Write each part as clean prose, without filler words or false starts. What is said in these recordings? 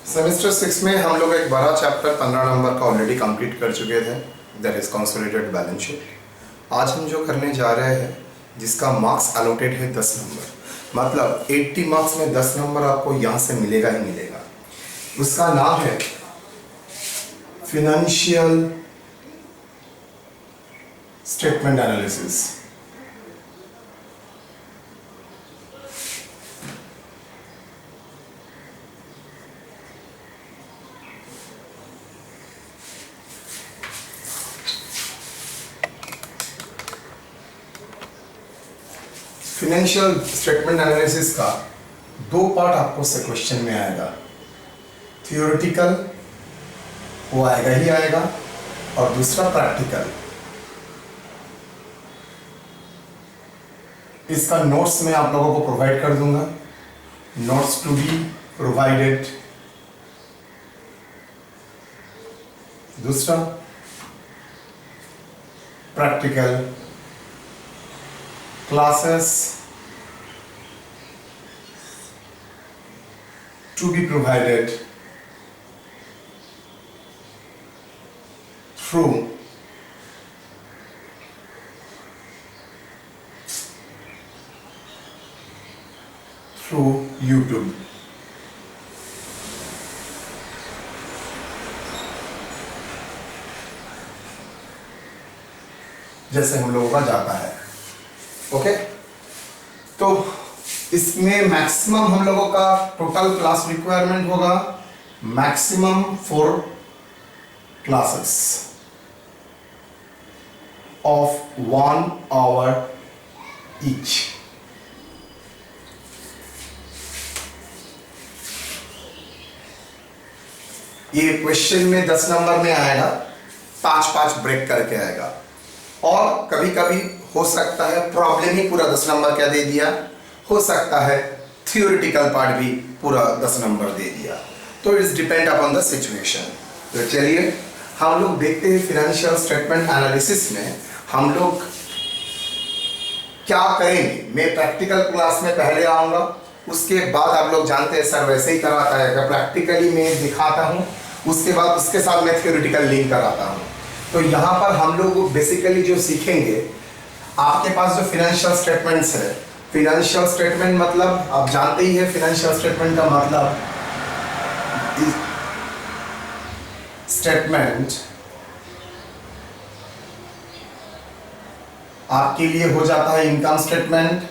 Semester 6 में हम लोग एक बड़ा चैप्टर 15 नंबर का ऑलरेडी कंप्लीट कर चुके थे, that is consolidated balance sheet. आज हम जो करने जा रहे हैं जिसका मार्क्स अलॉटेड है 10 नंबर, मतलब 80 मार्क्स में 10 नंबर आपको यहाँ से मिलेगा ही मिलेगा। उसका नाम है financial statement analysis. Financial statement analysis का दो पार्ट आपको से क्वेश्चन में आएगा। थियोरेटिकल वो आएगा ही आएगा और दूसरा प्रैक्टिकल। इसका नोट्स मैं आप लोगों को प्रोवाइड कर दूंगा, नोट्स टू बी प्रोवाइडेड। दूसरा practical classes to be provided through YouTube। जैसे हम लोगों का जाता है, ओके। तो इसमें मैक्सिमम हम लोगों का टोटल क्लास रिक्वायरमेंट होगा maximum 4 classes of 1 hour each. ये क्वेश्चन में 10 नंबर में आएगा, 5-5 ब्रेक करके आएगा। और कभी कभी हो सकता है प्रॉब्लम ही पूरा 10 नंबर क्या दे दिया, हो सकता है थियोरेटिकल पार्ट भी पूरा 10 नंबर दे दिया। तो it's depend upon the situation. तो चलिए हम लोग देखते हैं फिनेंशियल स्टेटमेंट एनालिसिस में हम लोग क्या करेंगे। मैं प्रैक्टिकल क्लास में पहले आऊँगा, उसके बाद आप लोग जानते हैं सर वैसे ही कराता है कि प्रैक्टिकली मैं दिखाता हूँ, उसके बाद उसके साथ मैं थियोरेटिकल लिंक कराता हूँ। तो यहाँ पर हम लोग बेसिकली जो सीखेंगे, आपके पास जो फिनेंशियल स्टेटमेंट्स है, फिनेंशियल स्टेटमेंट मतलब आप जानते ही है फिनेंशियल स्टेटमेंट का मतलब स्टेटमेंट आपके लिए हो जाता है इनकम स्टेटमेंट।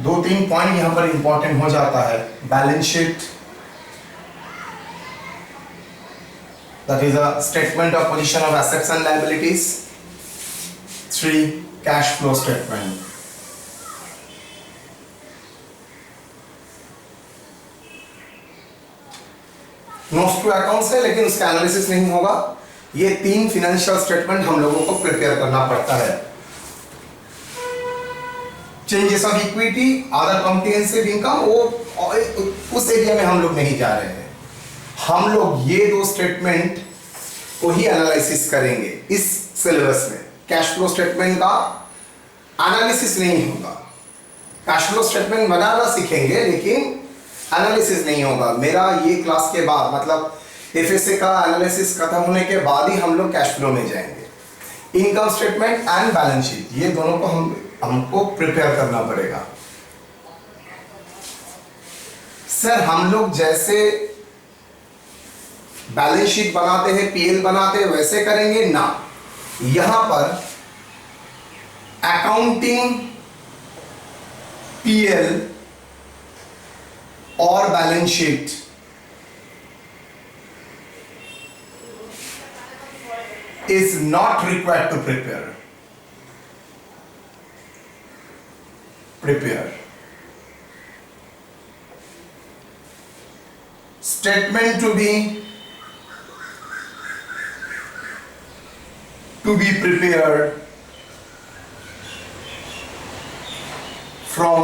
2-3 पॉइंट यहां पर इंपॉर्टेंट हो जाता है। Balance sheet, that is a statement of position of assets and liabilities। 3 cash flow statement। Notes to accounts है लेकिन उसका एनालिसिस नहीं होगा। ये 3 फिनेंशियल स्टेटमेंट हम लोगों को प्रिपेयर करना पड़ता है। Changes of equity, other comprehensive income, वो उस एरिया में हम लोग नहीं जा रहे हैं। हम लोग ये 2 स्टेटमेंट को ही एनालिसिस करेंगे इस सिलेबस में। कैश फ्लो स्टेटमेंट का एनालिसिस नहीं होगा। कैश फ्लो स्टेटमेंट बनाना सीखेंगे लेकिन एनालिसिस नहीं होगा। मेरा ये क्लास के बाद मतलब एफएसए का एनालिसिस खत्म होने के बाद ही हम लोग कैश फ्लो में जाएंगे। Income statement and balance sheet, ये दोनों को हमको प्रिपेयर करना पड़ेगा। सर हम लोग जैसे बैलेंस शीट बनाते हैं, पीएल बनाते हैं, वैसे करेंगे ना। यहां पर अकाउंटिंग, पीएल और balance sheet is not required to prepare statement to be prepared from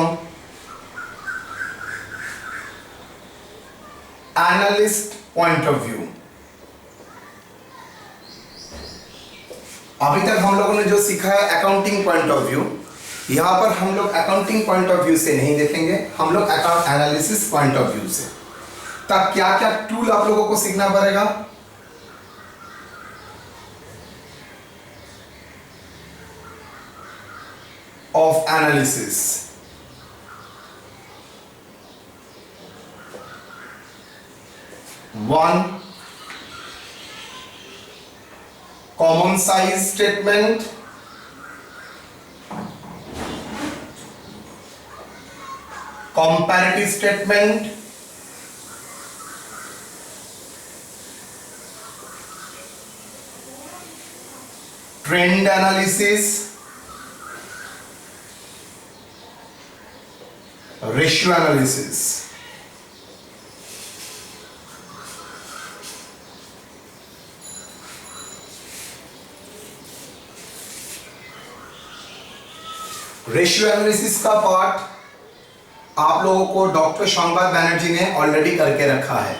analyst point of view। अभी तक हम लोगों ने जो सीखा है अकाउंटिंग पॉइंट ऑफ व्यू, यहां पर हम लोग अकाउंटिंग पॉइंट ऑफ व्यू से नहीं देखेंगे, हम लोग account analysis point of view से। तब क्या क्या टूल आप लोगों को सीखना पड़ेगा? Of analysis, one, common size statement, comparative statement, trend analysis, ratio analysis। Ratio analysis का पार्ट आप लोगों को डॉक्टर शांबाद बैनर्जी ने ऑलरेडी करके रखा है।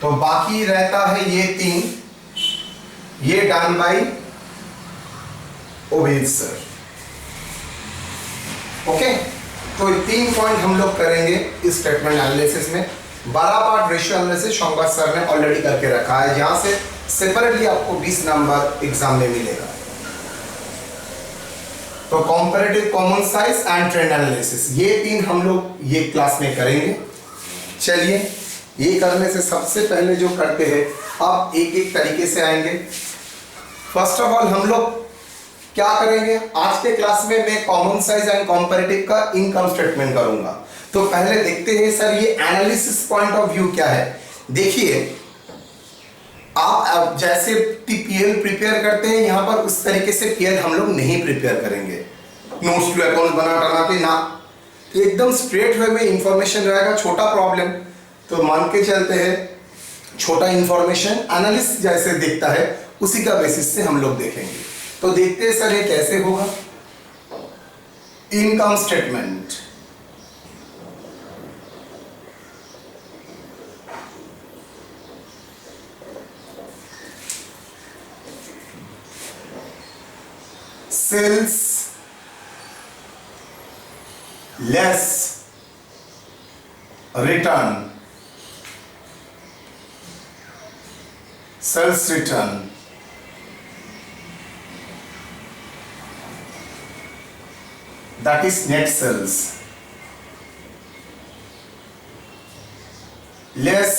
तो बाकी रहता है ये तीन, ये done by Obed sir. Okay, तो ये 3 पॉइंट हम लोग करेंगे इस स्टेटमेंट एनालिसिस में। 12 पार्ट रेशियो एनालिसिस शांबाद सर ने ऑलरेडी करके रखा है, जहां से सेपरेटली आपको 20 नंबर एग्जाम में मिलेगा। तो comparative, common size and trend analysis, ये 3 हम लोग ये क्लास में करेंगे। चलिए, ये करने से सबसे पहले जो करते हैं, आप एक एक तरीके से आएंगे। फर्स्ट ऑफ ऑल हम लोग क्या करेंगे, आज के क्लास में मैं कॉमन साइज एंड कंपैरेटिव का इनकम स्टेटमेंट करूंगा। तो पहले देखते हैं सर ये एनालिसिस पॉइंट ऑफ व्यू क्या है। देखिए, आप जैसे पीएल प्रिपेयर करते हैं यहाँ पर, उस तरीके से पीएल हम लोग नहीं प्रिपेयर करेंगे, नोट्स टू अकाउंट बना के ना। तो एकदम स्ट्रेट वे में इंफॉर्मेशन रहेगा। छोटा प्रॉब्लम तो मान के चलते हैं, छोटा इंफॉर्मेशन एनालिस्ट जैसे दिखता है, उसी का बेसिस से हम लोग देखेंगे। तो देखते हैं सर ये कैसे होगा। Income statement, sales less return, sales return, that is net sales, less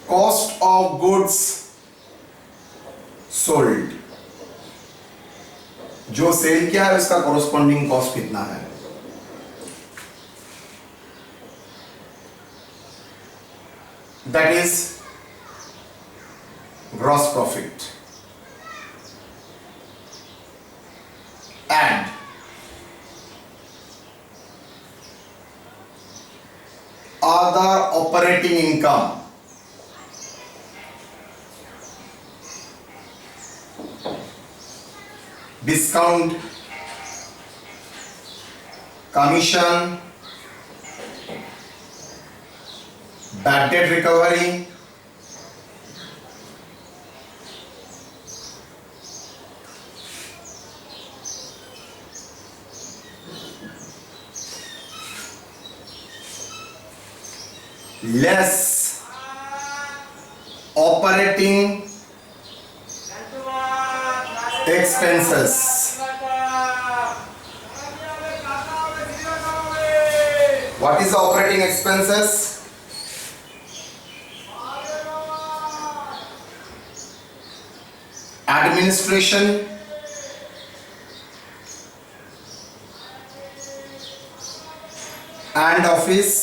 cost of goods sold, जो सेल किया है उसका कॉरस्पॉन्डिंग कॉस्ट कितना है। That is gross profit, and other operating income, discount, commission, bad debt recovery, less operating expenses, what is the operating expenses? Administration, and office,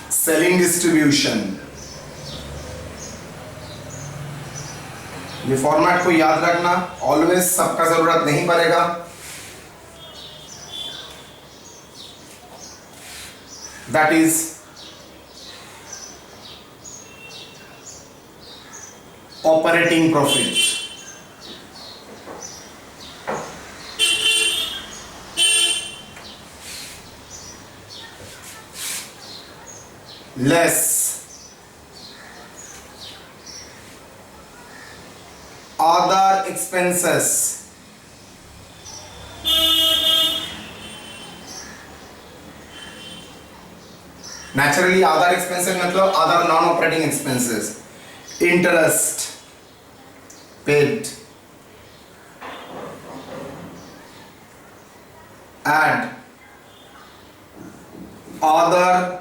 selling, distribution। ये format को याद रखना, ऑलवेज सबका जरूरत नहीं पड़ेगा। That is operating profit less other expenses naturally other expenses मतलब other non operating expenses interest paid add other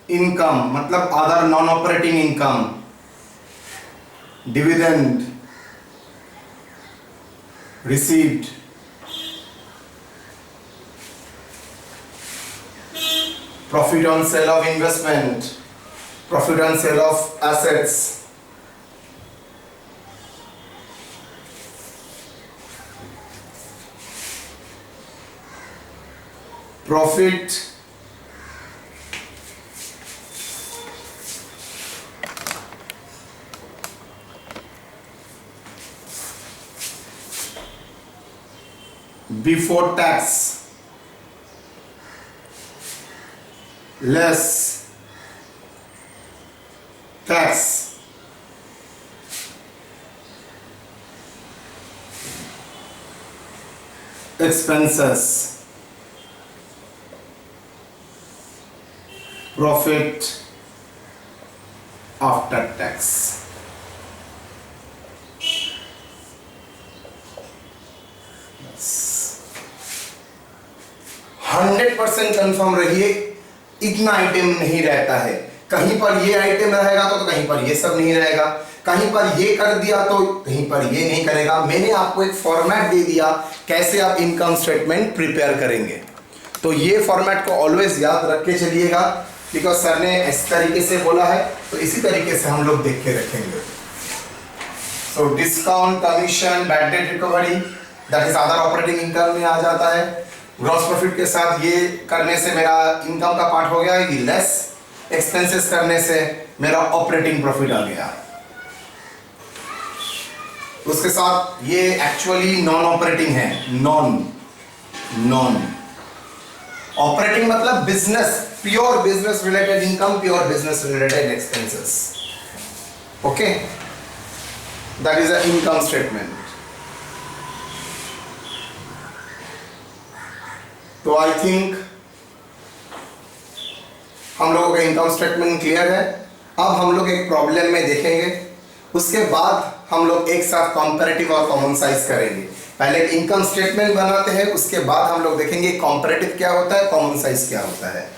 income मतलब other non operating income dividend received profit on sale of investment profit on sale of assets profit before tax less tax expenses profit after tax 100% confirm रहिए इतना item नहीं रहता है कहीं पर ये item रहेगा तो कहीं पर ये सब नहीं रहेगा कहीं पर ये कर दिया तो कहीं पर ये नहीं करेगा मैंने आपको एक फॉर्मेट दे दिया कैसे आप इनकम स्टेटमेंट प्रिपेयर करेंगे तो ये फॉर्मेट को ऑलवेज याद रख के चलिएगा बिकॉज सर ने इस तरीके से बोला है तो इसी तरीके से हम लोग देख के रखेंगे so discount commission bad debt recovery that is other operating income में आ जाता है ग्रॉस प्रॉफिट के साथ ये करने से मेरा इनकम का पार्ट हो गया है लेस एक्सपेंसेस करने से मेरा ऑपरेटिंग प्रॉफिट आ गया उसके साथ ये एक्चुअली नॉन ऑपरेटिंग है नॉन ऑपरेटिंग मतलब business pure business related income pure business related expenses okay that is a income statement तो आई थिंक हम लोगों का इनकम स्टेटमेंट क्लियर है अब हम लोग एक प्रॉब्लम में देखेंगे उसके बाद हम लोग एक साथ कंपैरेटिव और कॉमन साइज करेंगे पहले इनकम स्टेटमेंट बनाते हैं उसके बाद हम लोग देखेंगे कंपैरेटिव क्या होता है कॉमन साइज क्या होता है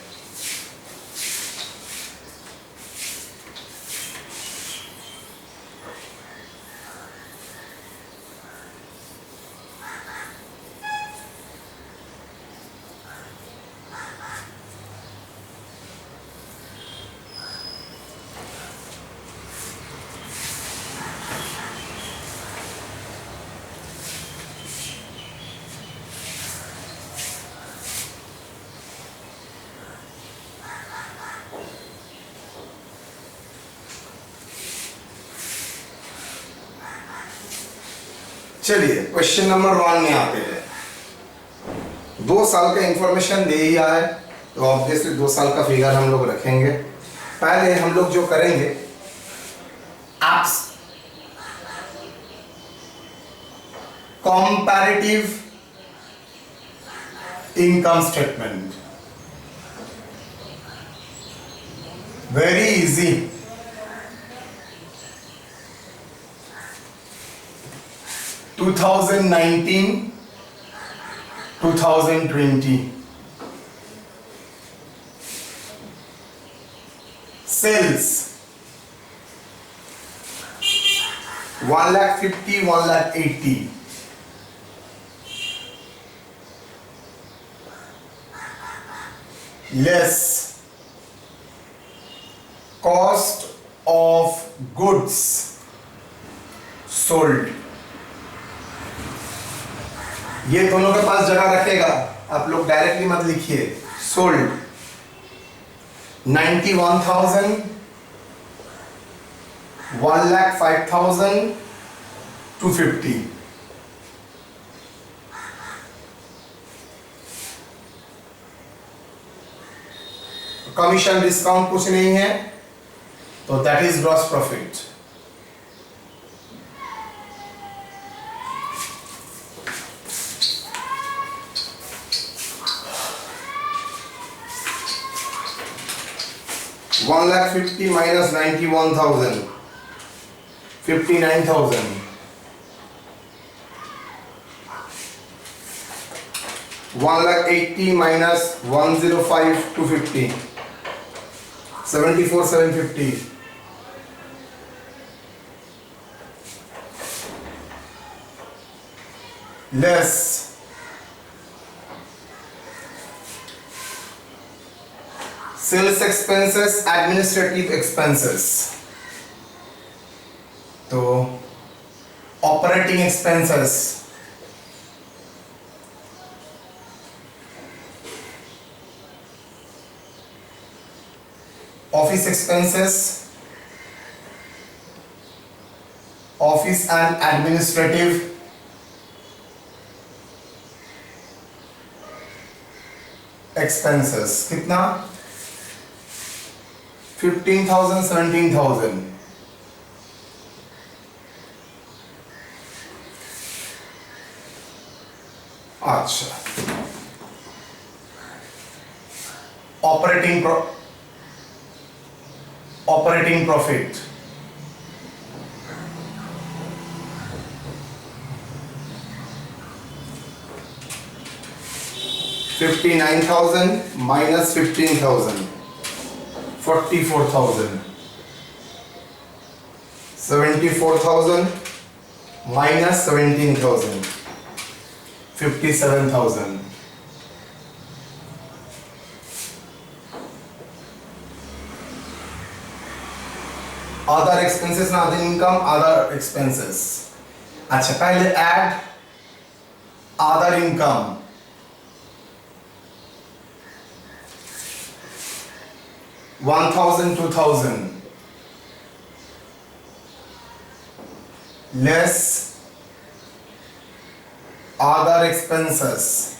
चलिए क्वेश्चन नंबर 1 में आते हैं 2 साल का इंफॉर्मेशन दे ही आया है तो ऑब्वियसली 2 साल का फिगर हम लोग रखेंगे पहले हम लोग जो करेंगे apps comparative income statement very easy 2019 2020 sales 1,50,000 1,80,000 less cost of goods sold ये दोनों के पास जगह रखेगा आप लोग डायरेक्टली मत लिखिए सोल्ड 91,000 1,05,250. कमीशन डिस्काउंट कुछ नहीं है, तो that is gross profit. $1,50,000 minus 91,000, 59,000. 1,80,000 minus 105,250, 74,750. Less sales expenses, administrative expenses. तो operating expenses, office expenses, office and administrative expenses. कितना? 15,000, 17,000. अच्छा, operating profit. $59,000 minus 15,000, 44,000. 74,000 minus 17,000, 57,000. Other expenses ना, अदर इनकम, अदर एक्सपेंसेस. अच्छा, पहले add other income. $1,000, $2,000 less other expenses.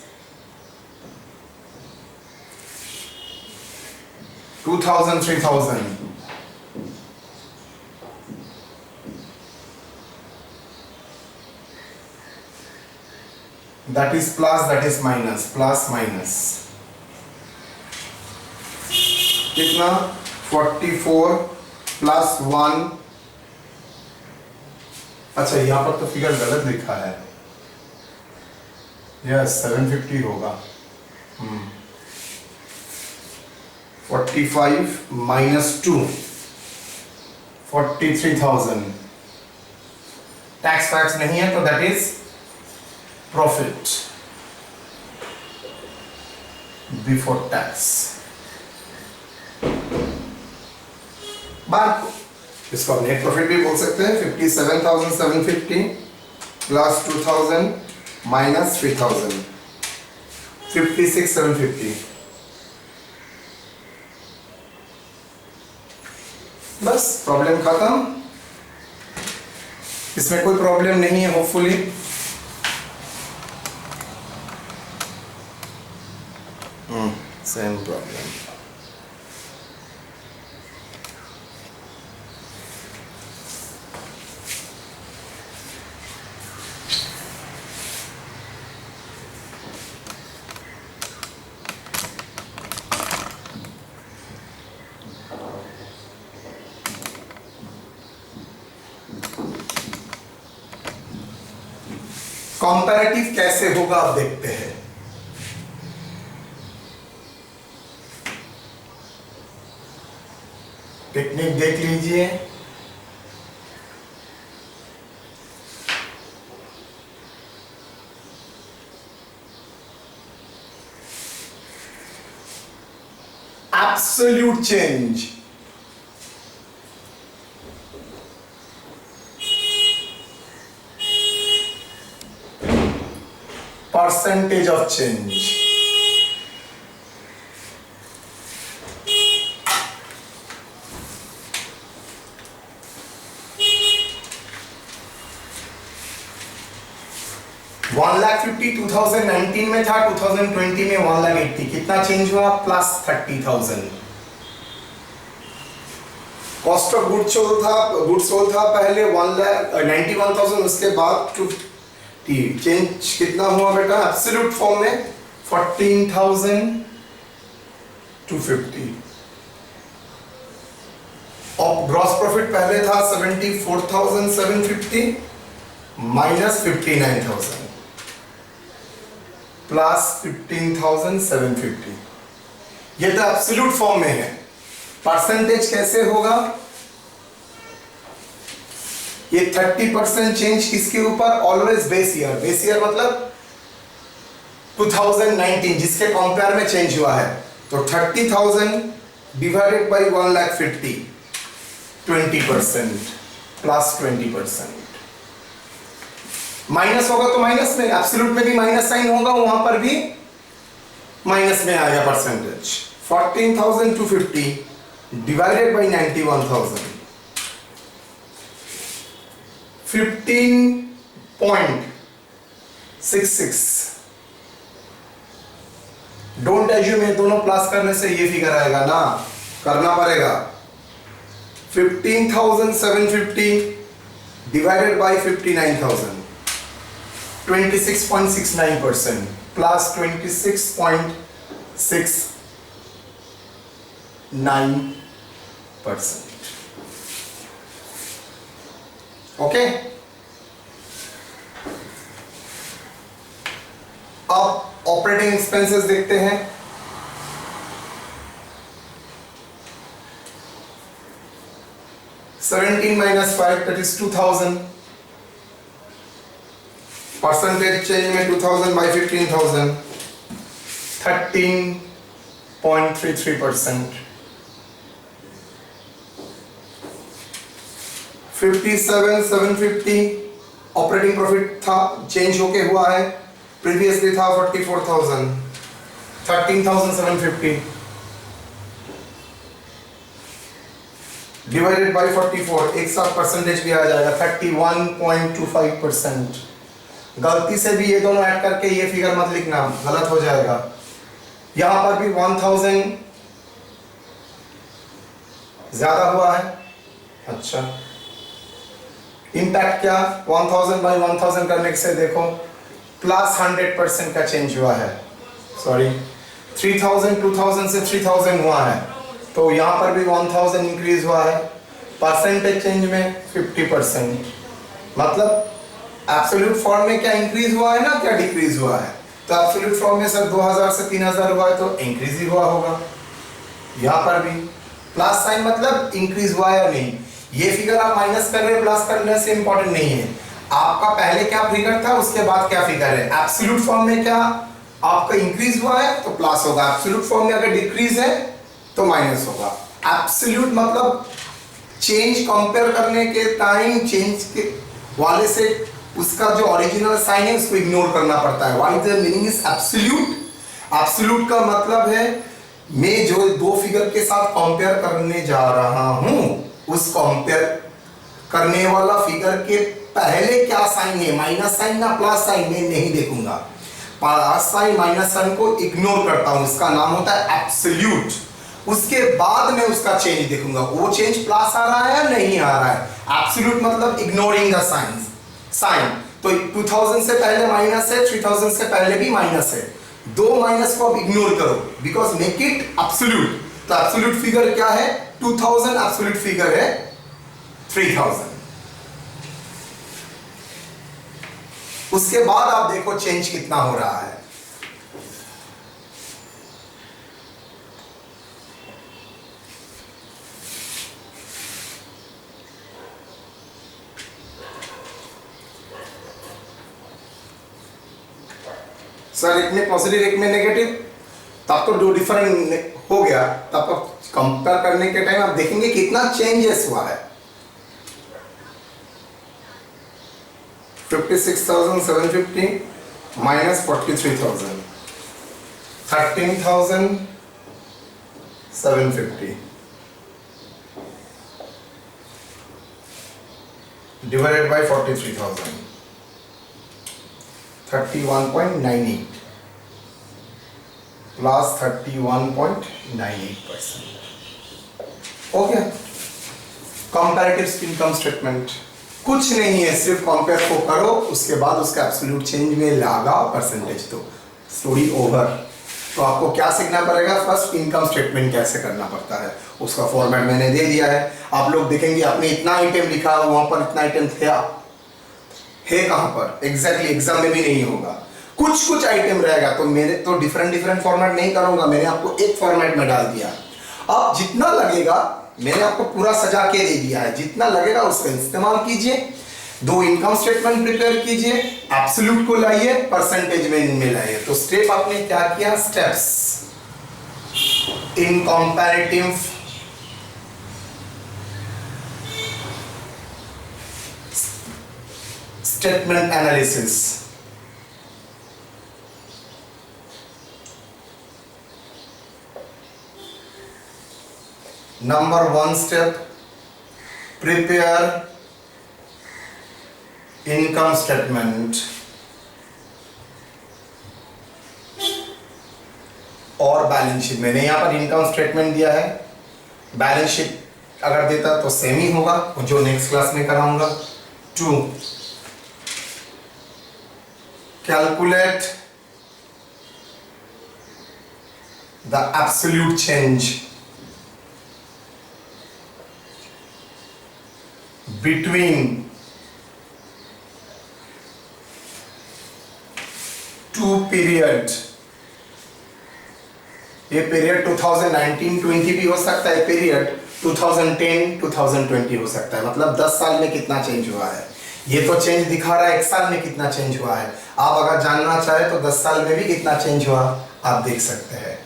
$2,000, $3,000. That is plus, that is minus, plus minus. कितना? 44 plus 1. अच्छा, यहाँ पर तो फिगर गलत लिखा है. यस, 750 होगा. 45 माइनस 2, 43,000. टैक्स फैक्स नहीं है, तो that is profit before tax. बात इसको आप नेट प्रॉफिट भी बोल सकते हैं. 57,750 प्लस 2,000 माइनस 3,000, 56,750. बस, प्रॉब्लम खत्म. इसमें कोई प्रॉब्लम नहीं है, होपफुली. Same problem. कंपैरेटिव कैसे होगा आप देखते हैं. टेक्निक देख लीजिए. Absolute change. Percentage of change. 1,50,000 2019 में था, 2020 में 1,80,000, कितना चेंज हुआ? Plus 30,000। Cost of good sold था पहले 1,91,000, उसके बाद 250, चेंज कितना हुआ बेटा? एब्सोल्यूट फॉर्म में 14,250। और ग्रॉस प्रॉफिट पहले था 74,750 माइनस 59,000 प्लस 15,750। ये तो एब्सोल्यूट फॉर्म में है। परसेंटेज कैसे होगा? ये 30% चेंज किसके ऊपर? Always base year. Base year मतलब 2019 जिसके कंपेयर में चेंज हुआ है। तो 30,000 डिवाइडेड बाई 1,50,000, 20% प्लस 20%। माइनस होगा तो माइनस में, एब्सोल्यूट में भी माइनस साइन होगा, वहां पर भी माइनस में आएगा percentage. 14,250 divided by 91,000, 15.66। Don't assume ये दोनों प्लस करने से ये फिगर आएगा ना, करना पड़ेगा। 15,750 डिवाइडेड बाई 59,000, 26.69% प्लस 26.69%। ओके, अब ऑपरेटिंग एक्सपेंसेस देखते हैं। $17 minus 5, that is 2,000. Percentage change में 2,000 by 15,000, 13.33%. 57,750 ऑपरेटिंग प्रॉफिट था, चेंज होके हुआ है। प्रीवियसली था 44,000, 13,750 डिवाइडेड बाई 44, एक साथ परसेंटेज भी आ जाएगा 31.25%। गलती से भी ये दोनों ऐड करके ये फिगर मत लिखना, गलत हो जाएगा। यहां पर भी 1,000 ज्यादा हुआ है। अच्छा, इम्पैक्ट क्या? 1,000 बाई 1,000 करने से देखो प्लस 100% का चेंज हुआ है। सॉरी, 3,000 2,000 से 3,000 हुआ है, तो यहां पर भी 1,000 इंक्रीज हुआ है। परसेंटेज चेंज में 50%, मतलब एब्सोल्यूट फॉर्म में क्या इंक्रीज हुआ है ना, क्या डिक्रीज हुआ है? तो एब्सोल्यूट फॉर्म में सर 2,000 से 3,000 हुआ है, तो इंक्रीज ही हुआ होगा। यहां पर भी प्लस साइन मतलब इंक्रीज हुआ है या नहीं। ये फिगर आप माइनस कर रहे हैं, प्लस करने से इंपॉर्टेंट नहीं है। आपका पहले क्या फिगर था, उसके बाद क्या फिगर है। एब्सोल्यूट फॉर्म में क्या आपका इंक्रीज हुआ है तो प्लस होगा, एब्सोल्यूट फॉर्म में अगर डिक्रीज है तो माइनस होगा। एब्सोल्यूट मतलब चेंज कंपेयर करने के टाइम चेंज के वाले से उसका जो ओरिजिनल साइन है उसको इग्नोर करना पड़ता है। What is the meaning is absolute? Absolute का मतलब है मैं जो दो फिगर के साथ कंपेयर करने जा रहा हूं, उस कंपेयर करने वाला फिगर के पहले क्या साइन है, माइनस साइन ना प्लस साइन, मैं नहीं देखूंगा। प्लस साइन माइनस साइन को इग्नोर करता हूं, इसका नाम होता है एब्सोल्यूट। उसके बाद में उसका चेंज देखूंगा, वो चेंज प्लस आ रहा है या नहीं आ रहा है। एब्सोल्यूट मतलब इग्नोरिंग द साइन। तो 2,000 से पहले माइनस है, 3,000 से पहले भी माइनस है, दो माइनस को आप इग्नोर करो, बिकॉज मेक इट एब्सोल्यूट। तो एब्सोल्यूट फिगर क्या है? 2,000, एब्सोल्यूट फिगर है 3,000। उसके बाद आप देखो चेंज कितना हो रहा है। सर एक में पॉजिटिव एक में नेगेटिव, तब तो दो डिफरेंट हो गया। तब आप कंपेयर करने के टाइम आप देखेंगे कितना चेंजेस हुआ है। 56,750 minus 43,000, 13,750 divided by 43,000, 31.98 plus 31.98%। Okay, comparative income statement कुछ नहीं है, सिर्फ कंपेयर को करो, उसके बाद उसका एब्सोल्यूट चेंज में लगाओ, परसेंटेज दो, स्टोरी ओवर। तो आपको क्या सीखना पड़ेगा, फर्स्ट इनकम स्टेटमेंट कैसे करना पड़ता है, उसका फॉर्मेट मैंने दे दिया है। आप लोग देखेंगे आपने इतना आइटम लिखा, वहां पर इतना आइटम है कहां पर एग्जैक्टली, एग्जाम में भी नहीं होगा, कुछ कुछ आइटम रहेगा। तो मेरे तो डिफरेंट फॉर्मेट नहीं करूंगा, मैंने आपको एक फॉर्मेट में डाल दिया। अब जितना लगेगा, मैंने आपको पूरा सजा के दे दिया है, जितना लगेगा उसका इस्तेमाल कीजिए। दो इनकम स्टेटमेंट प्रिपेयर कीजिए, एब्सोल्यूट को लाइए, परसेंटेज में इनमें लाइए। तो स्टेप आपने क्या किया, steps in comparative statement analysis. Number 1 step, prepare income statement और बैलेंस शीट। मैंने यहाँ पर इनकम स्टेटमेंट दिया है, बैलेंस शीट अगर देता तो सेम ही होगा, जो नेक्स्ट क्लास में कराऊंगा। 2, calculate the absolute change between two period। ये पीरियड 2019-20 भी हो सकता है, पीरियड 2010-2020 हो सकता है। मतलब 10 साल में कितना चेंज हुआ है, ये तो चेंज दिखा रहा है 1 साल में कितना चेंज हुआ है। आप अगर जानना चाहे तो 10 साल में भी कितना चेंज हुआ आप देख सकते हैं।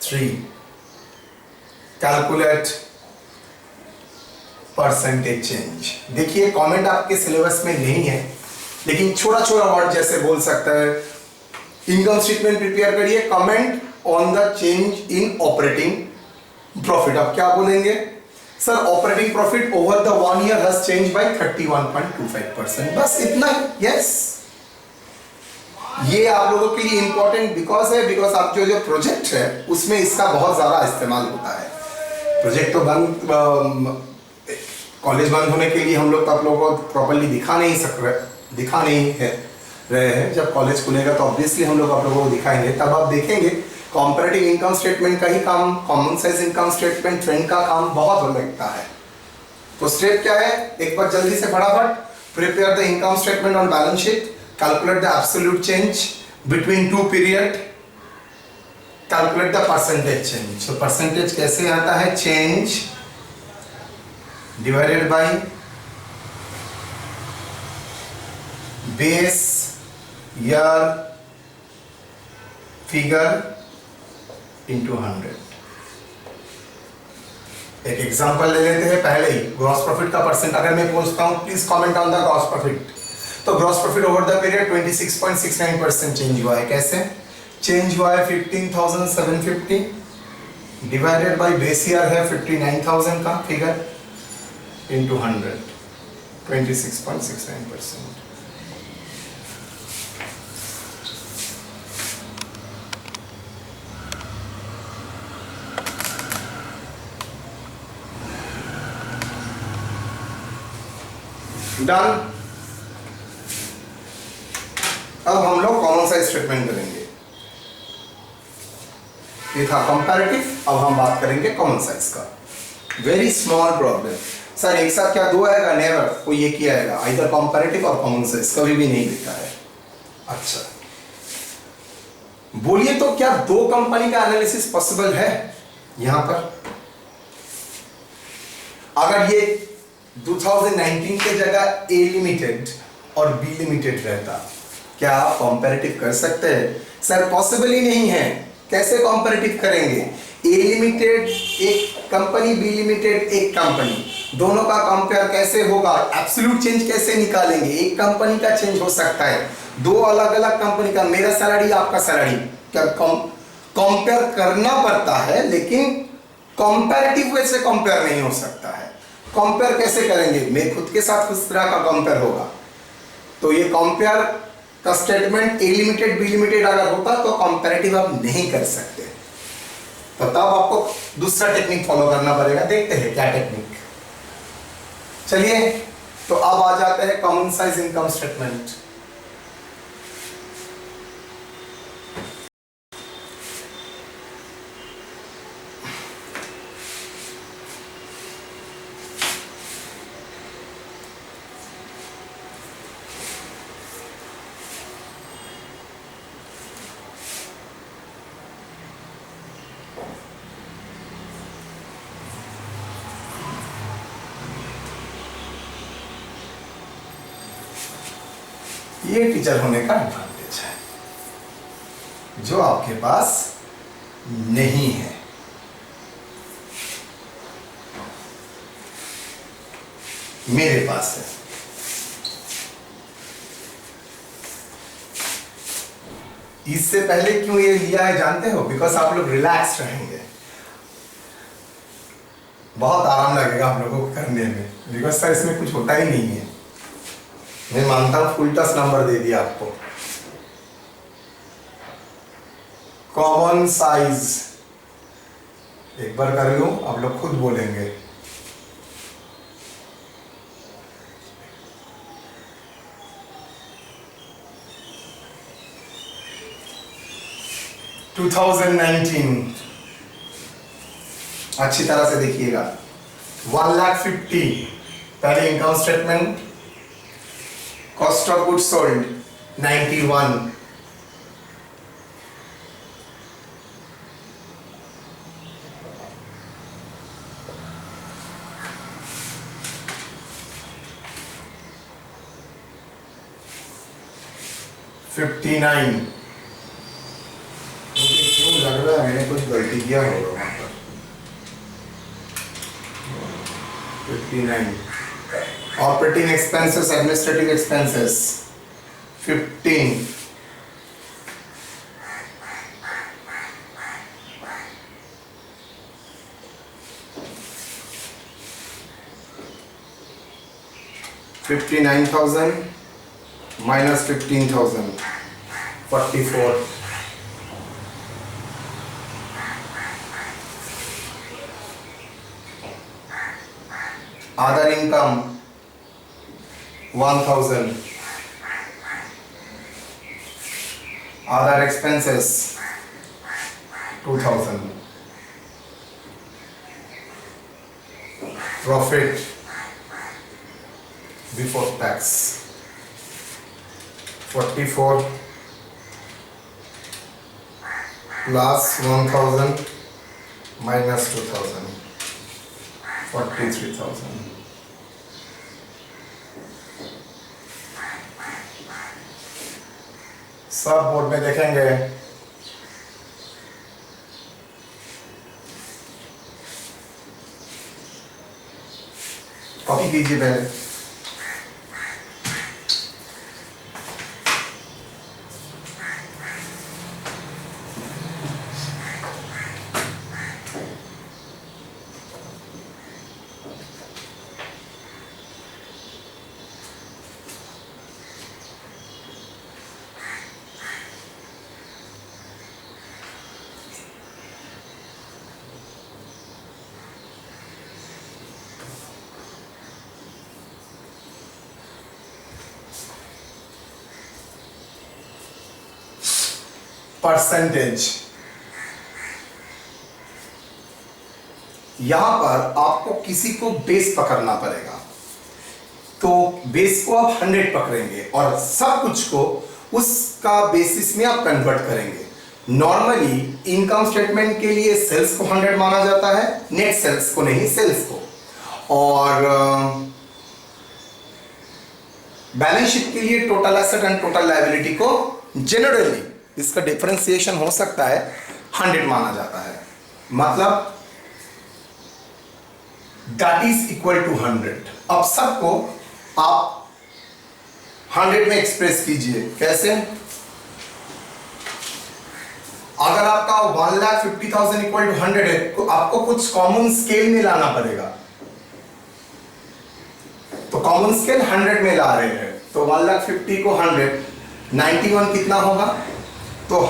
3, कैलकुलेट परसेंटेज चेंज। देखिए कमेंट आपके सिलेबस में नहीं है, लेकिन छोटा छोटा वर्ड जैसे बोल सकता है, इनकम स्टेटमेंट प्रिपेयर करिए, comment on the change in operating profit. आप क्या बोलेंगे, sir operating profit over the 1 year has change bye 31.25%, बस इतना ही। यस, ये आप लोगों के लिए इंपॉर्टेंट बिकॉज आप जो प्रोजेक्ट है उसमें इसका बहुत ज्यादा इस्तेमाल होता है। प्रोजेक्ट तो बंद, कॉलेज बंद होने के लिए हम लोग तो आप लोगों को प्रॉपर्ली दिखा नहीं रहे हैं। जब कॉलेज खुलेगा तो ऑब्वियसली हम लोग आप लोगों को दिखाएंगे, तब आप देखेंगे कॉम्पैरेटिव इनकम स्टेटमेंट का ही काम, common size income statement trend का काम बहुत हो लगता है। तो स्टेप क्या है, एक बार जल्दी से फटाफट, prepare the income statement on balance sheet, calculate the absolute change between 2 period, calculate the percentage change. तो परसेंटेज कैसे आता है, change divided by base year figure into 100। एक एग्जांपल ले लेते हैं पहले ही, ग्रॉस प्रॉफिट का परसेंट अगर मैं पूछता हूं, please comment on the gross profit. तो gross profit over the period 26.69% change हुआ है। कैसे चेंज हुआ है, 15,750 डिवाइडेड बाय बेस ईयर है 59,000 का फिगर into 100, 26.69%। डन। अब हम लोग कॉमन साइज स्टेटमेंट करेंगे। ये था कंपैरेटिव, अब हम बात करेंगे कॉमन साइज का। वेरी स्मॉल प्रॉब्लम, सर एक साथ क्या दो आएगा, नेवर, कोई एक ही आएगा, आइदर कंपैरेटिव और कॉमन साइज, कभी भी नहीं लिखा है। अच्छा बोलिए, तो क्या दो कंपनी का एनालिसिस पॉसिबल है यहां पर? अगर ये 2019 के जगह ए लिमिटेड और बी लिमिटेड रहता, क्या आप कंपैरेटिव कर सकते हैं? सर पॉसिबल ही नहीं है, कैसे कंपैरेटिव करेंगे? ए लिमिटेड एक कंपनी, बी लिमिटेड एक कंपनी, दोनों का कंपेयर कैसे होगा? एब्सोल्यूट चेंज कैसे निकालेंगे? एक कंपनी का चेंज हो सकता है, दो अलग अलग कंपनी का, मेरा सैलरी आपका सैलरी, क्या कंपेयर करना पड़ता है, लेकिन कंपैरेटिव वे से कंपेयर नहीं हो सकता है। कंपेयर कैसे करेंगे? मैं खुद के साथ किस तरह का कंपेयर होगा? तो ये कंपेयर का statement A limited B limited अगर होता तो कंपैरेटिव आप नहीं कर सकते, तो तब आपको दूसरा टेक्निक फॉलो करना पड़ेगा। देखते हैं क्या टेक्निक। चलिए, तो अब आ जाते हैं कॉमन साइज इनकम स्टेटमेंट। ये टीचर होने का एडवांटेज है जो आपके पास नहीं है। मेरे पास है। इससे पहले क्यों ये लिया है जानते हो? बिकॉज आप लोग रिलैक्स रहेंगे, बहुत आराम लगेगा आप लोगों को करने में, बिकॉज सर इसमें कुछ होता ही नहीं है। मैं मानता हूं फुल टच नंबर दे दिया आपको। कॉमन साइज एक बार कर लूं, आप लोग खुद बोलेंगे। टू 2019 अच्छी तरह से देखिएगा। 1,50,000 पहले income statement. Cost of goods sold 91, $59। मुझे क्यों लग रहा है मैंने कुछ गलती किया होगा वहां पर। 59। Operating expenses, administrative expenses 15। $59,000 minus 15,000, 44। Other income 1,000, other expenses 2,000, profit before tax 44 plus 1,000 minus 2,000, 43,000। सब बोर्ड में देखेंगे। कॉपी कीजिए पहले। परसेंटेज, यहां पर आपको किसी को बेस पकड़ना पड़ेगा, तो बेस को आप 100 पकड़ेंगे और सब कुछ को उसका बेसिस में आप कन्वर्ट करेंगे। नॉर्मली इनकम स्टेटमेंट के लिए सेल्स को 100 माना जाता है, नेट सेल्स को नहीं, सेल्स को। और बैलेंस शीट के लिए total asset and total liability को जनरली इसका डिफरेंशिएशन हो सकता है 100 माना जाता है, मतलब दैट इज इक्वल टू 100। अब सबको आप 100 में एक्सप्रेस कीजिए। कैसे? अगर आपका 1,50,000 इक्वल टू 100 है तो आपको कुछ कॉमन स्केल में लाना पड़ेगा, तो कॉमन स्केल 100 में ला रहे हैं, तो 1,50,000 को 100 91 कितना होगा? तो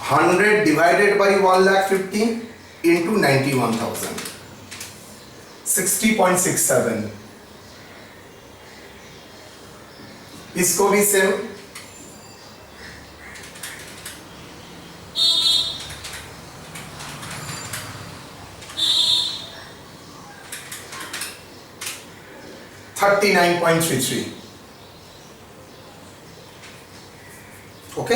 100 डिवाइडेड बाई 1,50,000 इंटू 91,000, 60.67। इसको भी सेम 39.33। ओके,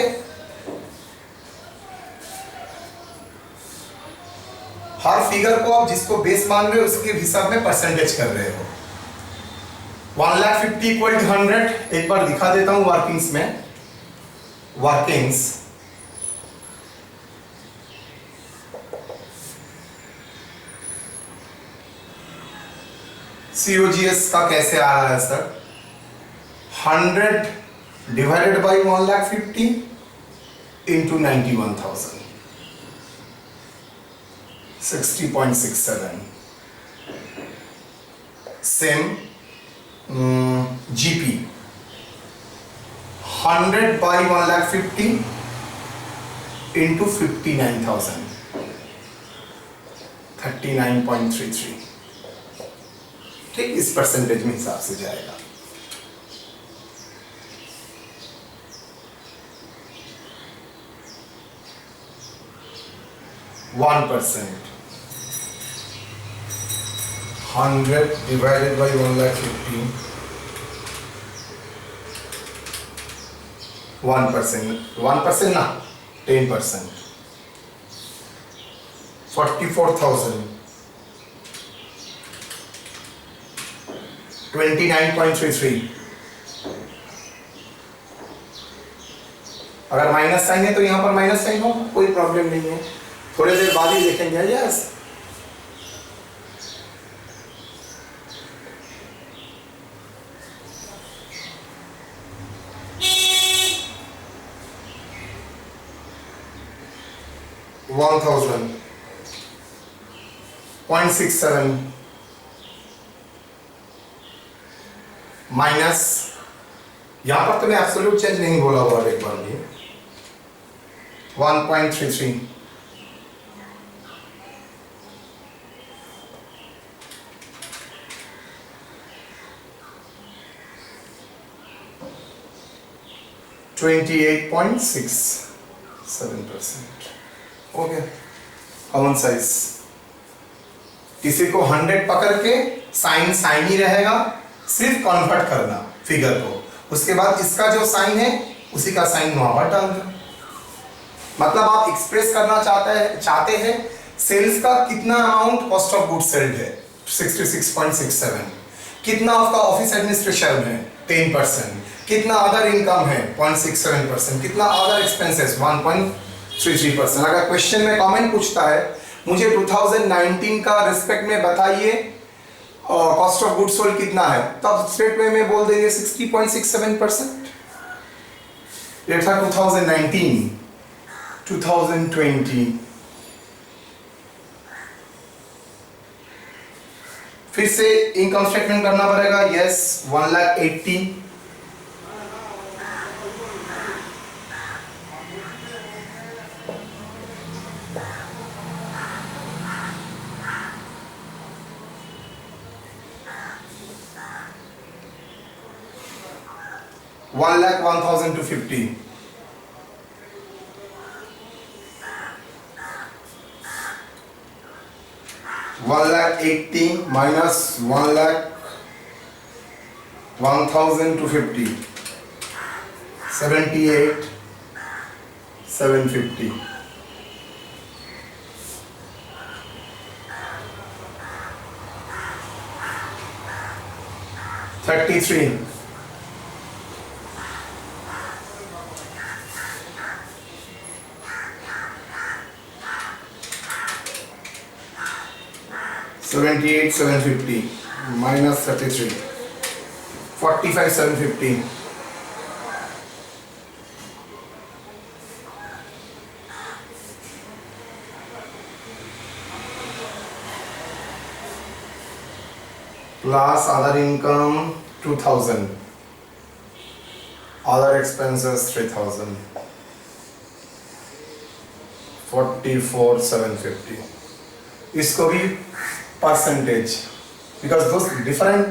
हर फिगर को आप जिसको बेस मान रहे हो उसके हिसाब में परसेंटेज कर रहे हो। 1,50,000 इक्वल टू 100। एक बार दिखा देता हूं वर्किंग्स में। वर्किंग्स COGS का कैसे आ रहा है sir? 100 divided by 1,50,000 into 91,000, 60.67। Same GP 100 by 1,50,000 into 59,000, 39.33। ठीक, इस परसेंटेज में हिसाब से जाएगा। वन परसेंट 100 डिवाइडेड बाई 1,50,000, 1% ना 10%, 44,000, 29.33। अगर माइनस साइन है तो यहां पर माइनस साइन हो, कोई प्रॉब्लम नहीं है, थोड़ी देर बाद ही देखेंगे। यस, $1,000.67 माइनस, यहां पर तो मैं एब्सोल्यूट चेंज नहीं बोला हुआ एक बार भी, 1.33, $28.67%। Okay, common size. किसी को 100 पकड़ के साइन साइन ही रहेगा, सिर्फ कन्वर्ट करना फिगर को, उसके बाद इसका जो साइन है उसी का साइन वहां पर डाल दो। मतलब आप एक्सप्रेस करना चाहते हैं सेल्स का कितना amount cost of goods sailed है 66.67, कितना आपका ऑफिस एडमिनिस्ट्रेशन है 10%, कितना अदर इनकम है 0.67%, कितना अदर एक्सपेंसेस 1.33%। अगर क्वेश्चन में कमेंट पूछता है मुझे 2019 का रिस्पेक्ट में बताइए कॉस्ट ऑफ गुड्स सोल्ड कितना है, तब स्ट्रेट वे में बोल देंगे 60.67%। ये था 2019। 2020 फिर से इनकम स्टेटमेंट करना पड़ेगा। Yes, 1,80,000, $1,01,250, $1,80,000 minus 1,01,250, 78,750, $33, $78,750 minus 33, $45,750, plus other income 2,000, other expenses 3000, 44,750. इसको भी परसेंटेज, बिकॉज दो डिफरेंट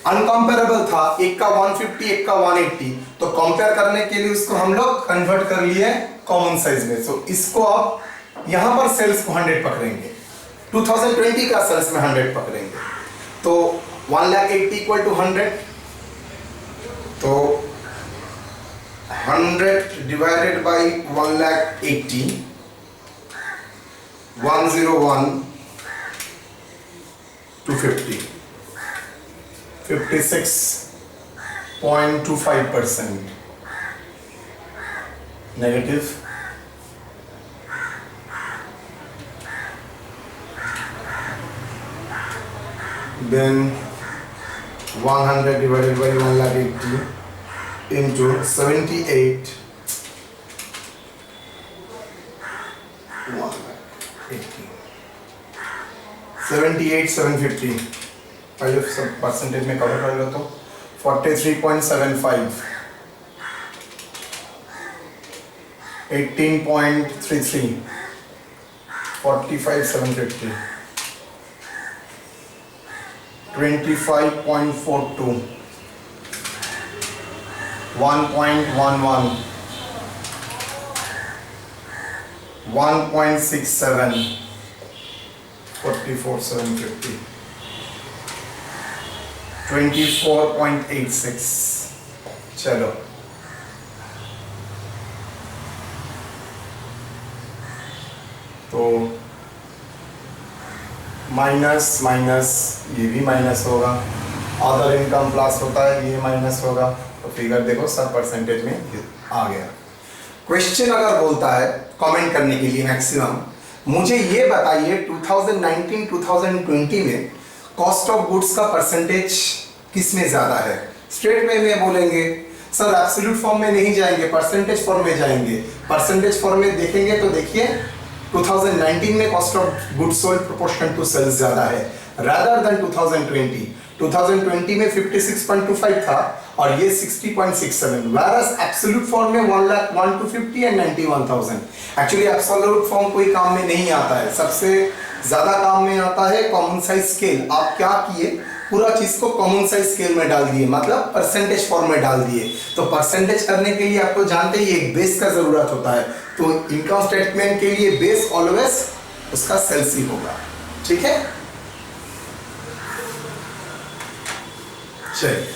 अनकंपेरेबल था, एक का 150 एक का 180, तो कंपेयर करने के लिए उसको हम लोग कन्वर्ट कर लिए कॉमन साइज में. सो इसको आप यहां पर सेल्स को 100 पकड़ेंगे, 2020 का सेल्स में 100 पकड़ेंगे, तो 1,80,000 इक्वल टू 100, तो 100 divided by 1,80,000, 101 250, 56.25% negative. Then 100 divided by 1,80,000 into 78, 1,80,000, 78,750. पहले सब परसेंटेज में कवर कर लो तो 43.75, 18.33, 45,750, 25.42, 1.11, 1.67, 44,750, 24.86. चलो तो माइनस माइनस ये भी माइनस होगा, अदर इनकम प्लस होता है ये माइनस होगा, तो फिगर देखो सब परसेंटेज में आ गया. क्वेश्चन अगर बोलता है कमेंट करने के लिए मैक्सिमम, मुझे ये बताइए 2019-2020 में कॉस्ट ऑफ गुड्स का परसेंटेज किस में ज्यादा है. स्ट्रेट वे में बोलेंगे सर एब्सोल्यूट फॉर्म में नहीं जाएंगे, परसेंटेज फॉर्म में जाएंगे. परसेंटेज फॉर्म में देखेंगे तो देखिए 2019 में cost of goods sold proportion to sales ज्यादा है रादर देन 2020. 2020 में 56.25 था और ये 60.67, whereas एब्सोल्यूट फॉर्म में 1,50,000 एंड 91,000. एक्चुअली एब्सोल्यूट फॉर्म कोई काम में नहीं आता है, सबसे ज्यादा काम में आता है कॉमन साइज स्केल. आप क्या किए, पूरा चीज को कॉमन साइज स्केल में डाल दिए, मतलब परसेंटेज फॉर्म में डाल दिए. तो परसेंटेज करने के लिए आपको जानते ही एक बेस का जरूरत होता है, तो इनकम स्टेटमेंट के लिए बेस ऑलवेज उसका सेल्स ही होगा. ठीक है, चलिए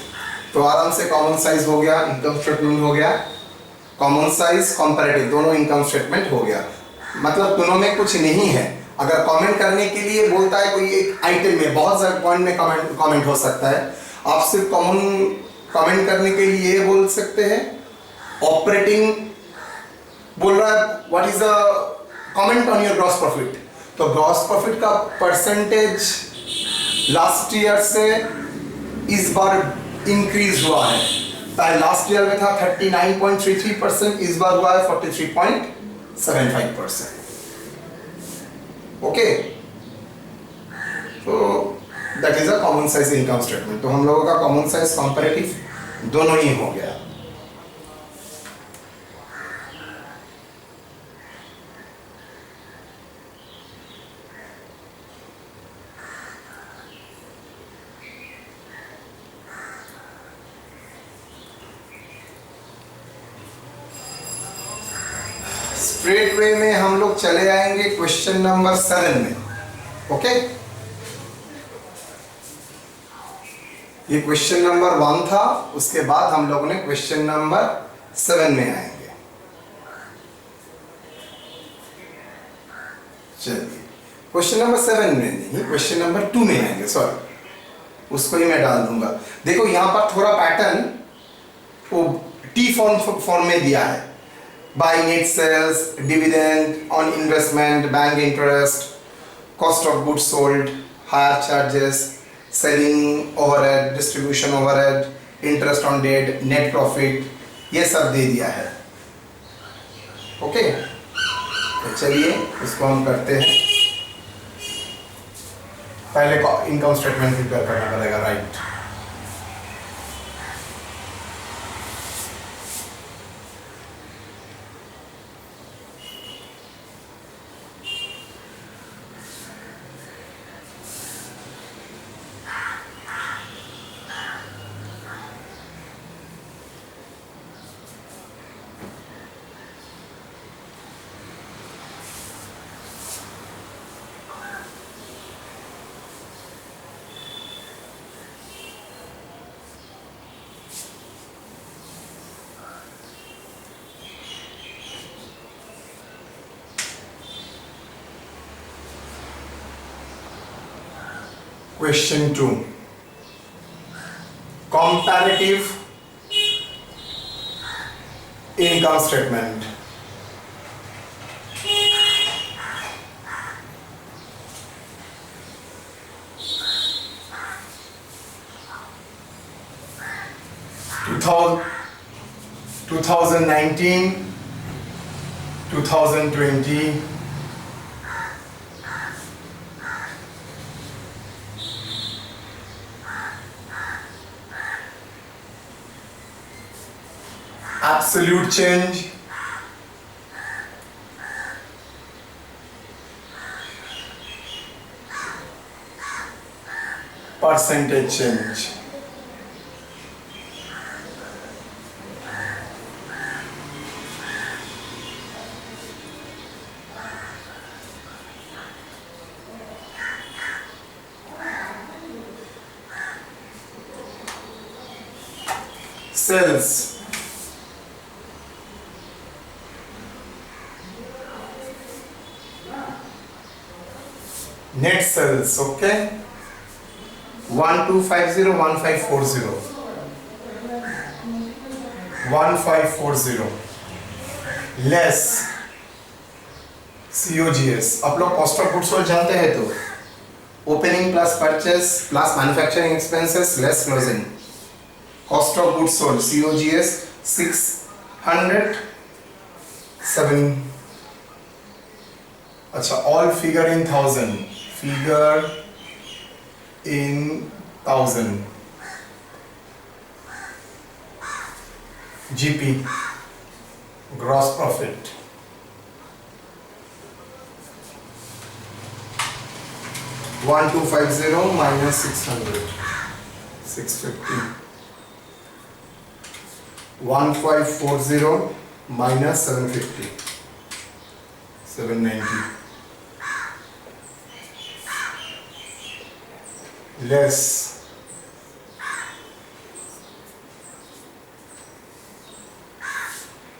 तो आराम से कॉमन साइज हो गया, इनकम स्टेटमेंट हो गया, कॉमन साइज कंपैरेटिव दोनों इनकम स्टेटमेंट हो गया. मतलब दोनों में कुछ नहीं है. अगर कमेंट करने के लिए बोलता है कोई एक आइटम में, बहुत सारे पॉइंट में कमेंट हो सकता है, आप सिर्फ कॉमन कमेंट करने के लिए ये बोल सकते हैं ऑपरेटिंग बोल रहा है what is the comment on your gross profit. तो ग्रॉस प्रॉफिट का परसेंटेज लास्ट ईयर से इस बार इंक्रीज हुआ है. लास्ट ईयर में था 39.33%, इस बार हुआ है 43.75%. ओके, तो that is a common size income statement. तो हम लोगों का कॉमन साइज कंपैरेटिव दोनों ही हो गया. स्ट्रेट वे में हम लोग चले आएंगे क्वेश्चन नंबर 7 में. ओके, ये क्वेश्चन नंबर 1 था, उसके बाद हम लोग ने क्वेश्चन नंबर 7 में आएंगे. चलिए क्वेश्चन नंबर 7 में नहीं, क्वेश्चन नंबर 2 में आएंगे. सॉरी, उसको ही मैं डाल दूंगा. देखो यहां पर थोड़ा पैटर्न वो टी फॉर्म में दिया है. Buy net sales, dividend on investment, bank interest, cost of goods sold, hire charges, selling overhead, distribution overhead, interest on debt, net profit, ये सब दे दिया है. ओके, तो चलिए इसको हम करते हैं. पहले इनकम स्टेटमेंट प्रिपेयर करना पड़ेगा. Right, Question 2. Comparative income statement. Two 2019, 2020, absolute change, percentage change. Sales, net sales, okay, 1250, 1540, 1540 less COGS. आप लोग कॉस्ट ऑफ गुड्स सोल्ड जानते हैं तो opening plus purchase plus manufacturing expenses less closing. Cost of goods sold COGS 607. अच्छा, all figure in 1000. Figure in 1000. GP, gross profit. One two five zero minus 600, 650. 1540 minus 750, 790 less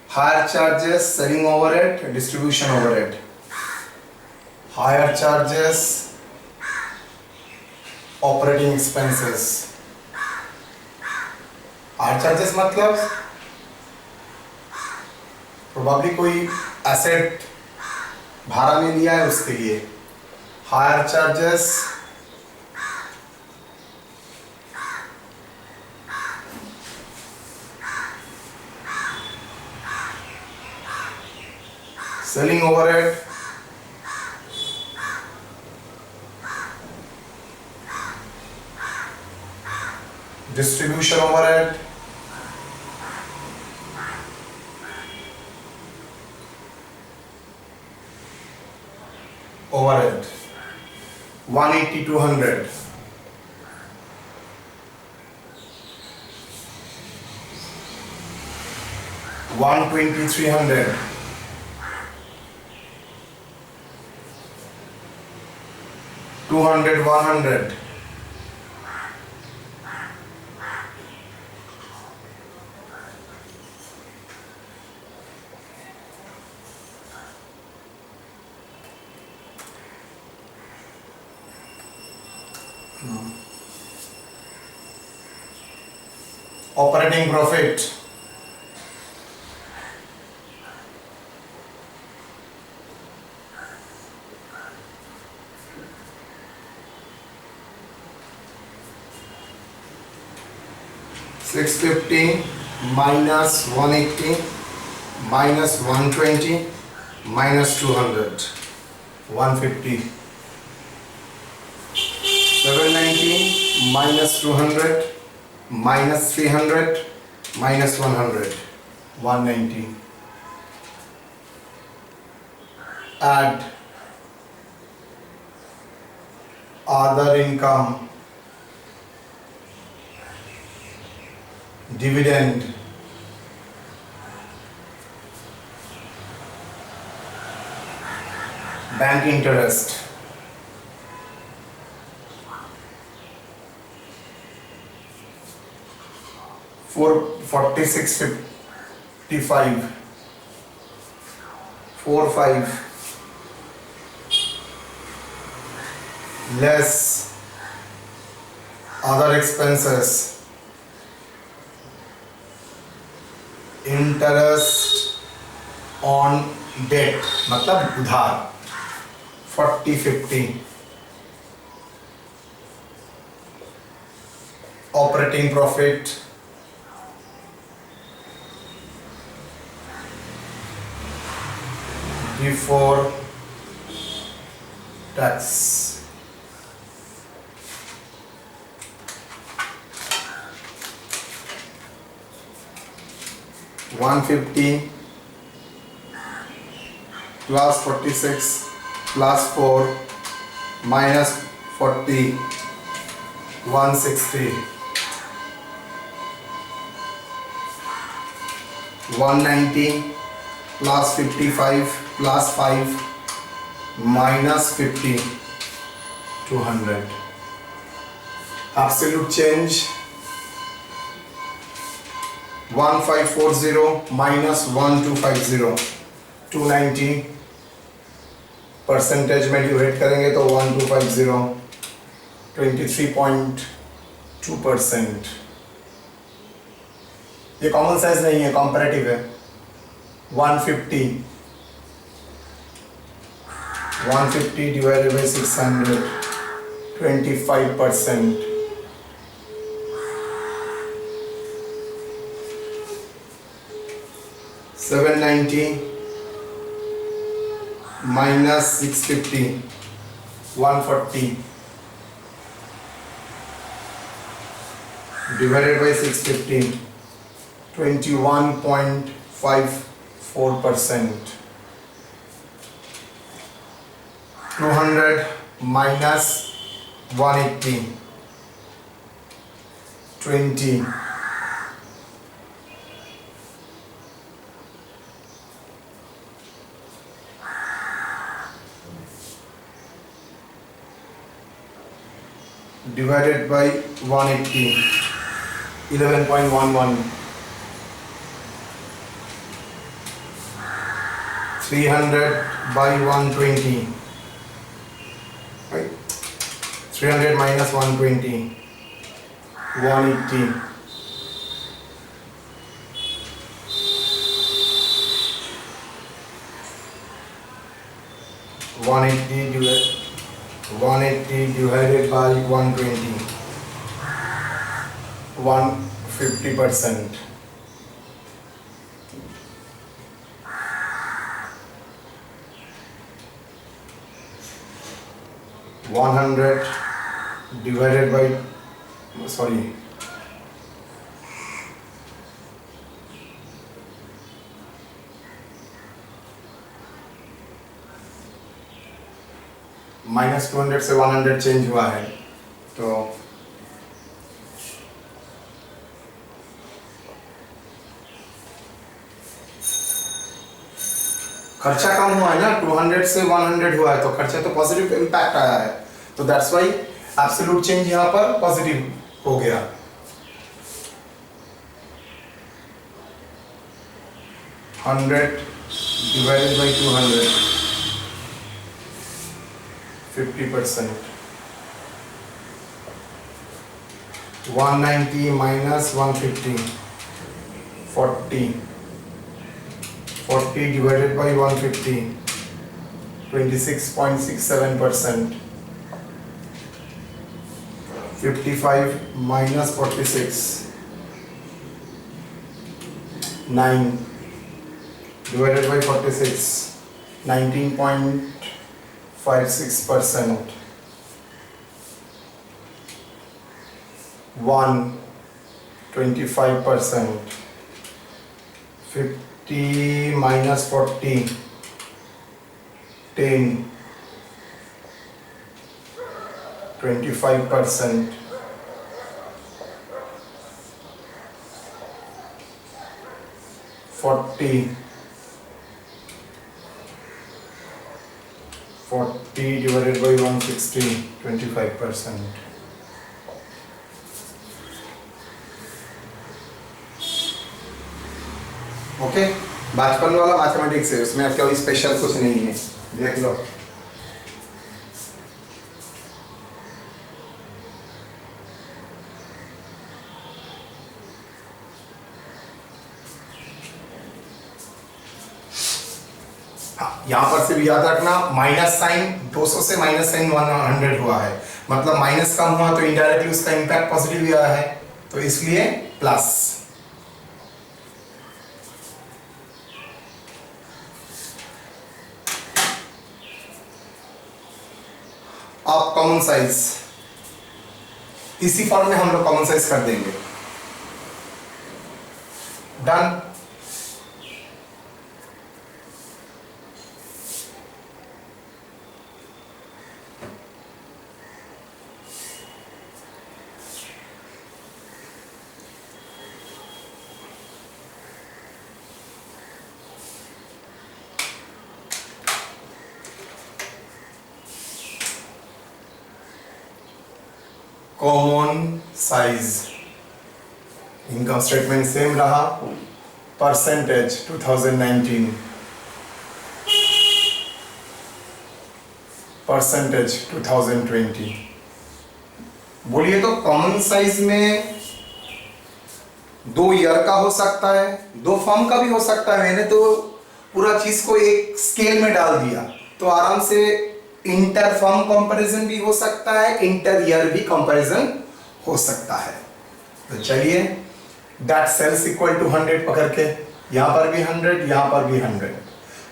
higher charges, selling overhead, distribution overhead. Higher charges, operating expenses. higher charges मतलब probably कोई asset भाड़ा में लिया है उसके लिए higher charges. Selling overhead, distribution overhead, overhead 180 200 120 300 200 100 operating profit 650 minus 180 minus 120 minus 200 150 790 minus 200 minus 300 minus 100 190 add other income dividend bank interest 4655 45 less other expenses, interest on debt मतलब उधार 40-50, operating profit before tax 150 plus 46 plus 4 minus 40 160 190 plus 55 plus 5 minus 50 200. Absolute change 1540 minus 1250 290 percentage में divide करेंगे तो 1250 23.2%. ये common size नहीं है, comparative है. 150 divided by 600 25%. 790 minus 650 140 divided by 650 21.54%. 200 minus 180 20 divided by 180 11.11. 300 by 120, right? 300 minus 120 180. 180 divided by 120 150%. 100 divided by minus 200 से 100 change हुआ है तो खर्चा कम हुआ है ना. 200 से 100 हुआ है तो खर्चा तो पॉजिटिव इम्पैक्ट आया है, तो दैट्स वाई एब्सोल्यूट चेंज यहाँ पर पॉजिटिव हो गया. Hundred divided by 200 50%. 190 minus 150 40 divided by 150 26.67%. 55 minus 46 9 divided by 46 19.56%. 1 25%. 50 minus 40 10 25%. 40 divided by 160 25%. Okay, बचपन वाला मैथमेटिक्स है, उसमें कोई स्पेशल कुछ नहीं है, देख लो. हाँ, यहाँ पर से भी याद रखना, माइनस साइन 200 से माइनस साइन 100 हुआ है, मतलब माइनस कम हुआ तो इनडायरेक्टली उसका इम्पैक्ट पॉजिटिव ही आया है, तो इसलिए प्लस। आप कॉमन साइज इसी फॉर्म में हम लोग कॉमन साइज कर देंगे। Done. Common size income statement same रहा, परसेंटेज 2019, परसेंटेज 2020। बोलिए तो कॉमन साइज में 2 ईयर का हो सकता है, 2 फर्म का भी हो सकता है। मैंने तो पूरा चीज को एक स्केल में डाल दिया, तो आराम से इंटर फर्म कंपैरिजन भी हो सकता है, इंटर ईयर भी कंपैरिजन हो सकता है। तो चलिए, दैट सेल्स इक्वल टू 100 पकड़ के, यहां पर भी 100, यहां पर भी 100,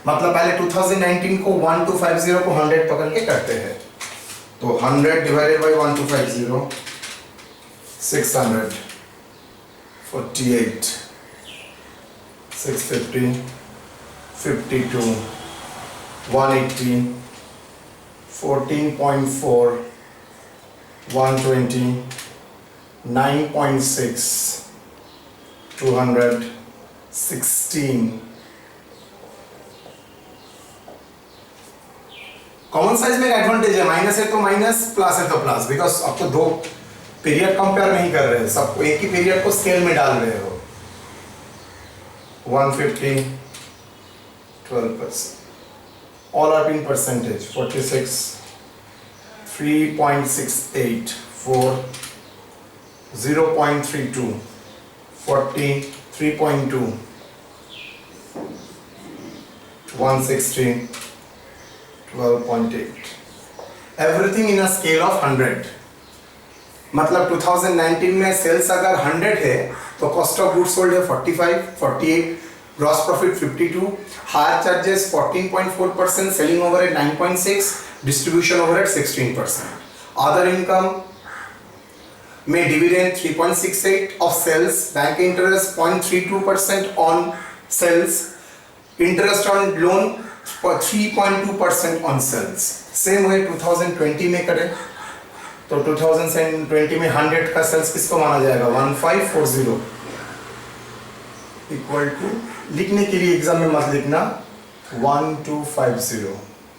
मतलब पहले 2019 को 1250 को 100 पकड़ के करते हैं। तो 100 डिवाइडेड बाई 1250, 600, 48, 650, 52, 180, 14.4, 120, 9.6, 200, 16। कॉमन साइज में एक एडवांटेज है, माइनस है तो माइनस, प्लस है तो प्लस, बिकॉज अब तो 2 पीरियड कंपेयर नहीं कर रहे हैं, सबको एक ही पीरियड को स्केल में डाल रहे हो। 150, 12%, all are in percentage, 46, 3.68, 4, 0.32, 40, 3.2, 160, 12.8, everything in a scale of 100। मतलब 2019 में सेल्स अगर 100 है तो कॉस्ट ऑफ गुड्स सोल्ड है 45, 48, gross profit 52, hire charges 14.4%, selling overhead 9.6, distribution overhead 16%। Other income में dividend 3.68 of sales, bank interest 0.32% on sales, interest on loan 3.2% on sales. Same way 2020 में करें तो 2020 में 100 का सेल्स किसको माना जाएगा? 1540 इक्वल टू, लिखने के लिए एग्जाम में मत लिखना 1250,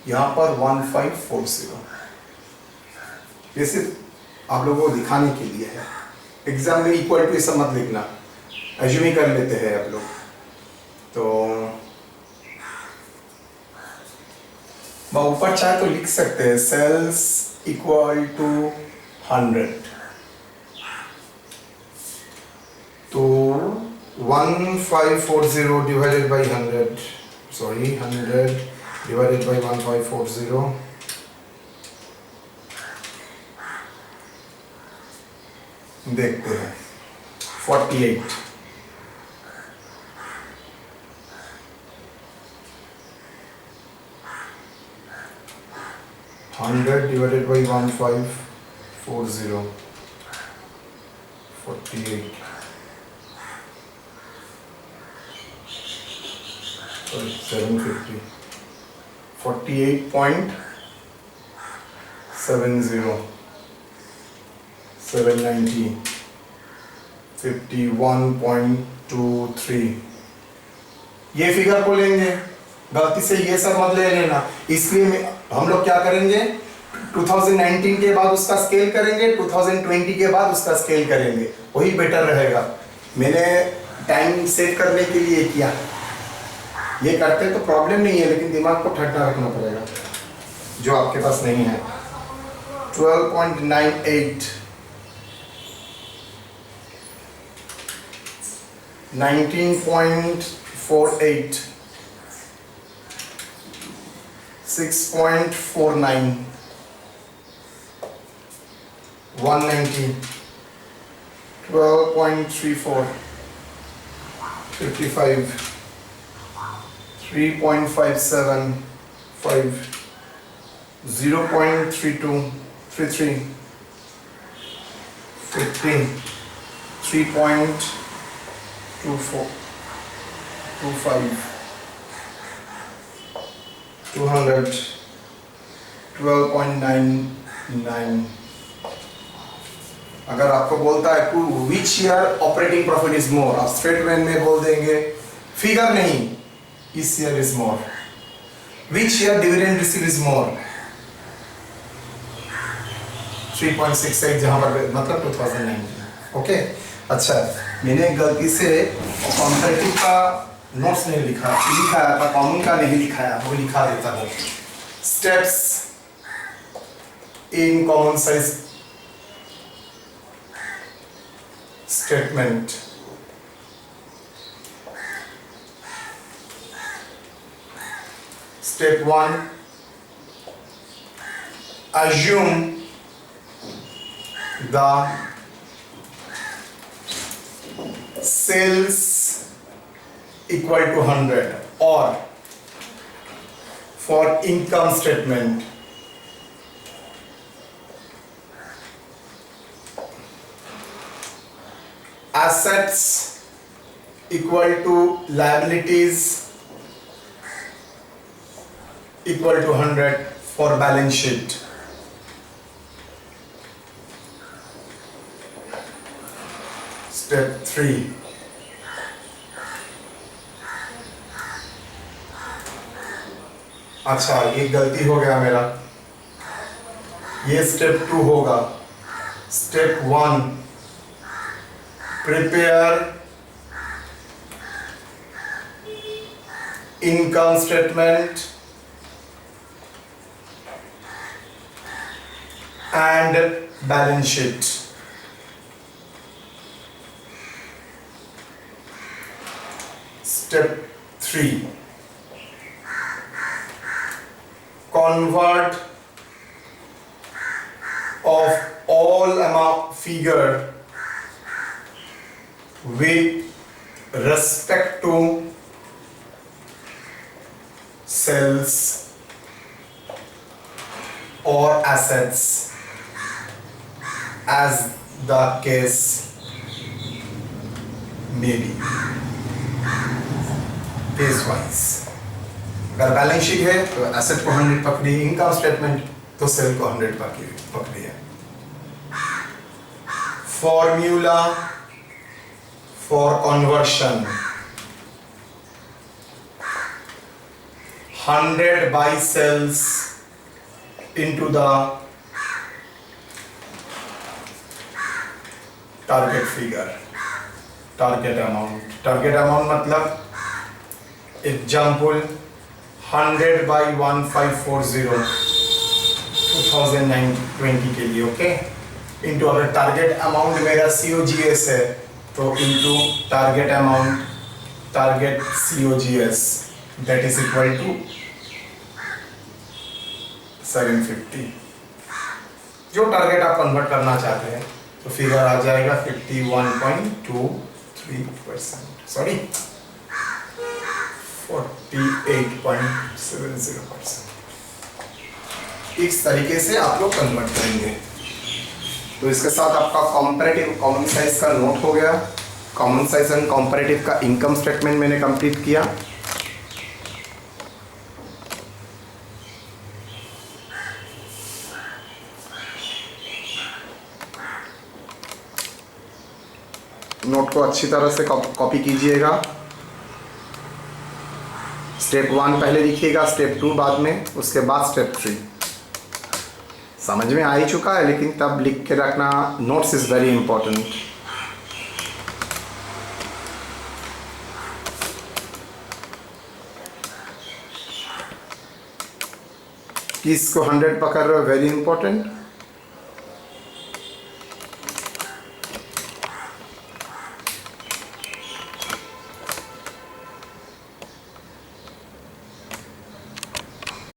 यहाँ पर 1540। ये सिर्फ आप लोगों को दिखाने के लिए है, एग्जाम में इक्वल टू ये सब मत लिखना, एज्यूम ही कर लेते हैं आप लोग। तो ऊपर चाहे तो लिख सकते हैं सेल्स इक्वल टू 100, तो 1540 divided by 100, sorry 100 divided by 1540, देखते हैं 48, 100 divided by 1540, 48, sorry 750, 48.70, 790, 51.23। ये फिगर को लेंगे, गलती से ये सब मत ले लेना। इसलिए हम लोग क्या करेंगे, 2019 के बाद उसका स्केल करेंगे, 2020 के बाद उसका स्केल करेंगे, वही बेटर रहेगा। मैंने टाइम सेव करने के लिए किया, ये करते तो प्रॉब्लम नहीं है, लेकिन दिमाग को ठंडा रखना पड़ेगा जो आपके पास नहीं है। 12.98, 19.48, 6.49, 190, 12.34, 55, 3.57, 5, 0.32, 33, 15, 3.24, 25, 200, 12.99. अगर आपको बोलता है which year operating profit is more, आप स्ट्रेट लाइन में बोल देंगे, फिगर नहीं, इस year is more. Which year dividend receive is more, 3.68 जहां पर मतलब 2019. ओके. अच्छा, मैंने गलती से कॉम्परेटिव का नोट्स नहीं लिखाया था, कॉमन का नहीं लिखाया, वो लिखा देता हूँ. Steps in common size statement. Step 1, assume the sales equal to 100, or for income statement, assets equal to liabilities equal to 100 for balance sheet. Step 3, अच्छा ये गलती हो गया मेरा, ये स्टेप 2 होगा. Step 1, prepare income statement and balance sheet. Step 3, convert of all amount figure with respect to sales or assets as the case may be. Case wise, अगर balance sheet है तो एसेट को 100 पकड़ी, इनकम स्टेटमेंट तो cell को 100 पकड़ी है. Formula for conversion, 100 by sales into the target figure, target amount मतलब एग्जाम्पल 100 by 1540 2020 के लिए. ओके. इंटू अगर टारगेट अमाउंट मेरा COGS है तो into target amount, target COGS, that is equal to 750. जो टारगेट आप कन्वर्ट करना चाहते हैं तो फिगर आ जाएगा 51.23%, सॉरी 48.70%. इस तरीके से आप लोग कन्वर्ट करेंगे. तो इसके साथ आपका कॉम्परेटिव कॉमन साइज का नोट हो गया. कॉमन साइज एंड कॉम्परेटिव का इनकम स्टेटमेंट मैंने कंप्लीट किया. नोट को अच्छी तरह से कॉपी कीजिएगा. स्टेप 1 पहले लिखिएगा, स्टेप 2 बाद में, उसके बाद स्टेप 3. समझ में आ ही चुका है, लेकिन तब लिख के रखना. Notes is very important. किसको 100 पकड़ रहे हो, वेरी इंपॉर्टेंट.